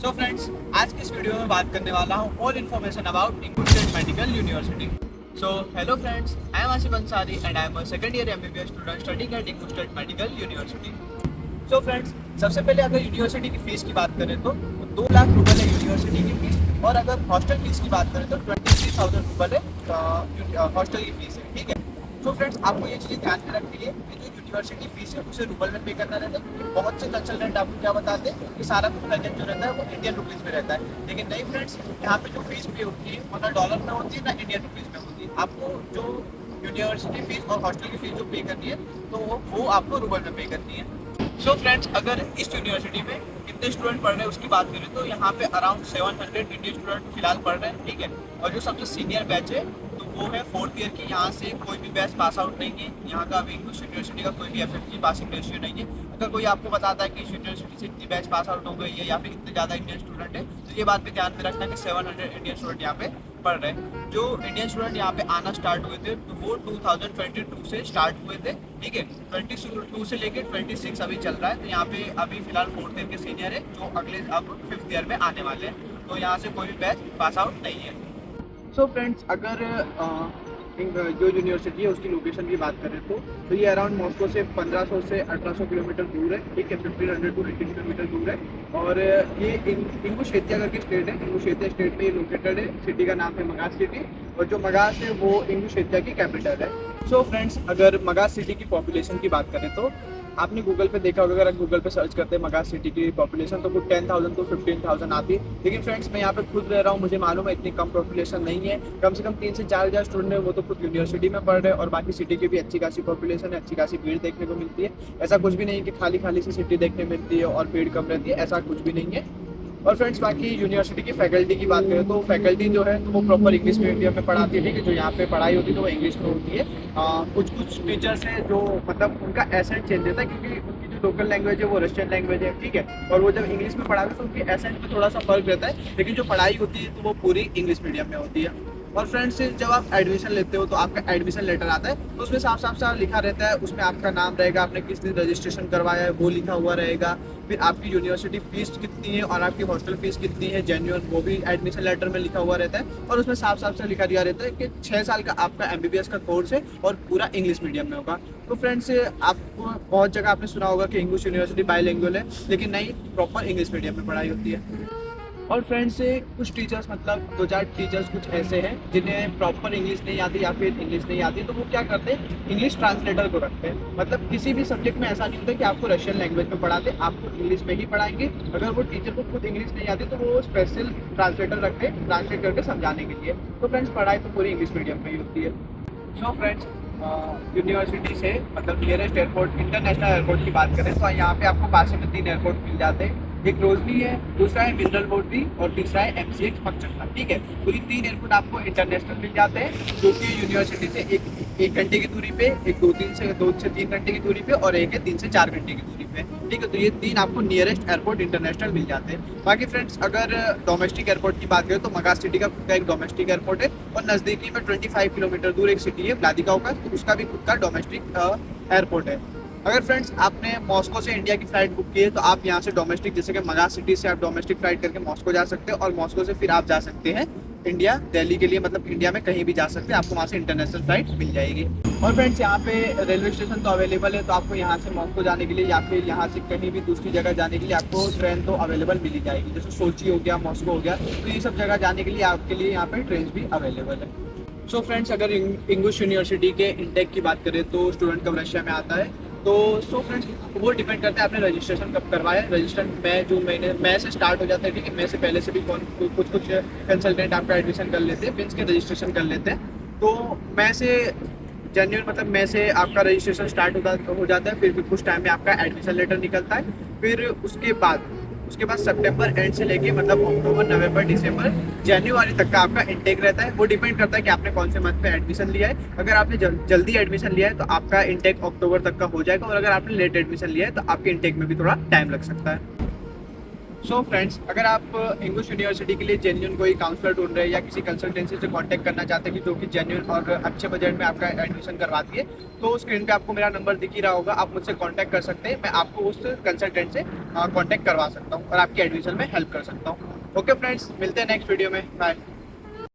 So friends, आज की इस वीडियो में बात करने वाला हूँ all information about Ingush state medical university. So hello friends, I am Asif Ansari and I am a second year MBBS student studying at Ingush state medical university. So friends, सबसे पहले अगर यूनिवर्सिटी की फीस की बात करें तो 2 लाख रुपए है यूनिवर्सिटी की फीस, और अगर हॉस्टल फीस की बात करें तो 23,000 रुपए हॉस्टल की फीस है। ठीक है। तो फ्रेंड्स, आपको ये चीज़ें ध्यान में रखनी है कि जो यूनिवर्सिटी फीस है उसे रूबल में पे करना रहता है, क्योंकि बहुत से कंसल्टेंट आपको क्या बताते हैं कि सारा कुछ बजट जो रहता है वो इंडियन रुपीज़ में रहता है, लेकिन नहीं फ्रेंड्स, यहाँ पे जो फीस पे होती है वो ना डॉलर में होती है ना इंडियन रुपीज़ में होती है। आपको जो यूनिवर्सिटी फीस और हॉस्टल की फीस जो पे करनी है तो वो आपको रूबल में पे करनी है। सो फ्रेंड्स, अगर इस यूनिवर्सिटी में कितने स्टूडेंट पढ़ रहे हैं उसकी बात करें तो यहाँ पे अराउंड 700 इंडियन स्टूडेंट फिलहाल पढ़ रहे हैं। ठीक है। और जो सबसे सीनियर बैच है तो वो है 4th ईयर की। यहाँ से कोई भी बैच पास आउट नहीं है। यहाँ का अभी इंग्लिश यूनिवर्सिटी का कोई भी एफएफजी पासिंग रेशियो नहीं है। अगर कोई आपको बताता है कि इस यूनिवर्सिटी से इतनी बैच पास आउट हो गई है या फिर इतने ज़्यादा इंडियन स्टूडेंट है, तो ये बात भी ध्यान में रखना कि 700 इंडियन स्टूडेंट यहाँ पे पढ़ रहे हैं। जो इंडियन स्टूडेंट यहाँ पे आना स्टार्ट हुए थे तो वो 2022 से स्टार्ट हुए थे। ठीक है। 22 से लेके 26 अभी चल रहा है। तो यहाँ पे अभी फिलहाल 4th ईयर के सीनियर है जो अगले अब 5th ईयर में आने वाले हैं। तो यहाँ से कोई भी बैच पास आउट नहीं है। सो फ्रेंड्स, अगर जो यूनिवर्सिटी है उसकी लोकेशन की बात करें तो ये अराउंड मॉस्को से 1500 से 1800 किलोमीटर दूर है। ठीक है। 1500 टू 18 किलोमीटर दूर है। और ये इंगुशेतिया करके स्टेट है। इंगुशेतिया स्टेट में ये लोकेटेड है। सिटी का नाम है मगास सिटी, और जो मगास है वो इंगुशेतिया की कैपिटल है। सो फ्रेंड्स, अगर मगास सिटी की पॉपुलेशन की बात करें तो आपने गूगल पे देखा होगा, अगर आप गूगल पे सर्च करते हैं मगास सिटी की पॉपुलेशन तो कुछ 10,000 to 15,000 आती है। लेकिन फ्रेंड्स, मैं यहाँ पे खुद रह रहा हूँ, मुझे मालूम है इतनी कम पॉपुलेशन नहीं है। कम से कम 3 से 4 हज़ार स्टूडेंट है, वो तो खुद यूनिवर्सिटी में पढ़ रहे हैं, और बाकी सिटी की भी अच्छी खासी पॉपुलेशन है, अच्छी खासी भीड़ देखने को मिलती है। ऐसा कुछ भी नहीं है कि खाली खाली सी सिटी देखने मिलती है और भीड़ कम रहती है, ऐसा कुछ भी नहीं है। और फ्रेंड्स, बाकी यूनिवर्सिटी की फैकल्टी की बात करें तो फैकल्टी जो है तो वो प्रॉपर इंग्लिश मीडियम में पढ़ाती है। ठीक है। जो यहाँ पे पढ़ाई होती है तो वो इंग्लिश में होती है। कुछ टीचर्स हैं जो मतलब उनका एसेंट चेंज रहता है, क्योंकि उनकी जो लोकल लैंग्वेज है वो रशियन लैंग्वेज है। ठीक है। और वो जब इंग्लिश में पढ़ाते हैं तो उनकी एसेंट में थोड़ा सा फर्क रहता है, लेकिन जो पढ़ाई होती है तो वो पूरी इंग्लिश मीडियम में होती है। और फ्रेंड्स, जब आप एडमिशन लेते हो तो आपका एडमिशन लेटर आता है, तो उसमें साफ साफ लिखा रहता है, उसमें आपका नाम रहेगा, आपने किस दिन रजिस्ट्रेशन करवाया है वो लिखा हुआ रहेगा। फिर आपकी यूनिवर्सिटी फीस कितनी है और आपकी हॉस्टल फीस कितनी है जेन्युइन, वो भी एडमिशन लेटर में लिखा हुआ रहता है। और उसमें साफ साफ से लिखा दिया रहता है कि 6 साल का आपका एमबीबीएस का कोर्स है और पूरा इंग्लिश मीडियम में होगा। तो फ्रेंड्स, आपको बहुत जगह आपने सुना होगा कि इंग्लिश यूनिवर्सिटी बाइलिंगुअल है, लेकिन नहीं, प्रॉपर इंग्लिश मीडियम में पढ़ाई होती है। और फ्रेंड्स, कुछ टीचर्स मतलब 2-4 टीचर्स कुछ ऐसे हैं जिन्हें प्रॉपर इंग्लिश नहीं आती या फिर इंग्लिश नहीं आती, तो वो क्या करते हैं, इंग्लिश ट्रांसलेटर को रखते हैं। मतलब किसी भी सब्जेक्ट में ऐसा नहीं होता कि आपको रशियन लैंग्वेज में पढ़ाते, आपको इंग्लिश में ही पढ़ाएंगे। अगर वो टीचर को खुद इंग्लिश नहीं आती तो वो स्पेशल ट्रांसलेटर रखते हैं ट्रांसलेट करके समझाने के लिए। तो फ्रेंड्स, पढ़ाई तो पूरी इंग्लिश मीडियम में ही होती है। सो फ्रेंड्स, यूनिवर्सिटी से मतलब नियरेस्ट एयरपोर्ट, इंटरनेशनल एयरपोर्ट की बात करें तो यहाँ पे आपको पास में 3 एयरपोर्ट मिल जाते हैं। एक रोजनी है, दूसरा है मिनरल बोर्डी और तीसरा है एमसीएक्स पचमढ़ी। ठीक है। तो ये 3 एयरपोर्ट आपको इंटरनेशनल मिल जाते हैं, जो कि यूनिवर्सिटी से एक घंटे की दूरी पे, एक 2 से 3 घंटे की दूरी पे, और एक है 3 से 4 घंटे की दूरी पे। ठीक है। तो ये 3 आपको नियरेस्ट एयरपोर्ट इंटरनेशनल मिल जाते हैं। बाकी फ्रेंड्स, अगर डोमेस्टिक एयरपोर्ट की बात करें तो मगास सिटी का खुद का एक डोमेस्टिक एयरपोर्ट है, और नज़दीकी में 25 किलोमीटर दूर एक सिटी है व्लादिकाओ का, तो उसका भी खुद का डोमेस्टिक एयरपोर्ट है। अगर फ्रेंड्स आपने मॉस्को से इंडिया की फ्लाइट बुक की है तो आप यहाँ से डोमेस्टिक, जैसे कि मगास सिटी से आप डोमेस्टिक फ्लाइट करके मॉस्को जा सकते हैं, और मॉस्को से फिर आप जा सकते हैं इंडिया, दिल्ली के लिए, मतलब इंडिया में कहीं भी जा सकते हैं, आपको वहाँ से इंटरनेशनल फ्लाइट मिल जाएगी। और फ्रेंड्स, यहाँ पे रेलवे स्टेशन तो अवेलेबल है, तो आपको यहाँ से मॉस्को जाने के लिए या फिर यहाँ से कहीं भी दूसरी जगह जाने के लिए आपको ट्रेन तो अवेलेबल मिल ही जाएगी। जैसे सोची हो गया, मॉस्को हो गया, तो ये सब जगह जाने के लिए आपके लिए यहाँ पे ट्रेन भी अवेलेबल है। सो फ्रेंड्स, अगर इंग्लिश यूनिवर्सिटी के इंटेक की बात करें तो स्टूडेंट कब रशिया में आता है, तो सो फ्रेंड्स वो डिपेंड करता है आपने रजिस्ट्रेशन कब करवाया है। रजिस्ट्रेशन मई जून महीने मई से स्टार्ट हो जाता है। ठीक है। मई से पहले से भी कुछ कंसल्टेंट आपका एडमिशन कर लेते हैं, मीन्स के रजिस्ट्रेशन कर लेते हैं। तो मई से जेन्युइन मतलब मई से आपका रजिस्ट्रेशन स्टार्ट हो जाता है। फिर कुछ टाइम में आपका एडमिशन लेटर निकलता है। फिर उसके बाद सितंबर एंड से लेके मतलब अक्टूबर, नवंबर, दिसंबर, जनवरी तक का आपका इंटेक रहता है। वो डिपेंड करता है कि आपने कौन से मंथ में एडमिशन लिया है। अगर आपने जल्दी एडमिशन लिया है तो आपका इंटेक अक्टूबर तक का हो जाएगा, और अगर आपने लेट एडमिशन लिया है तो आपके इंटेक में भी थोड़ा टाइम लग सकता है। सो फ्रेंड्स, अगर आप इंग्लिश यूनिवर्सिटी के लिए जेन्युइन कोई काउंसलर ढूंढ रहे हैं या किसी कंसल्टेंसी से कांटेक्ट करना चाहते हैं कि जो कि जेन्युइन और अच्छे बजट में आपका एडमिशन करवाती है, तो स्क्रीन पे आपको मेरा नंबर दिख ही रहा होगा, आप मुझसे कांटेक्ट कर सकते हैं। मैं आपको उस कंसल्टेंट से कांटेक्ट करवा सकता हूँ और आपकी एडमिशन में हेल्प कर सकता हूँ। ओके फ्रेंड्स, मिलते हैं नेक्स्ट वीडियो में। बाय।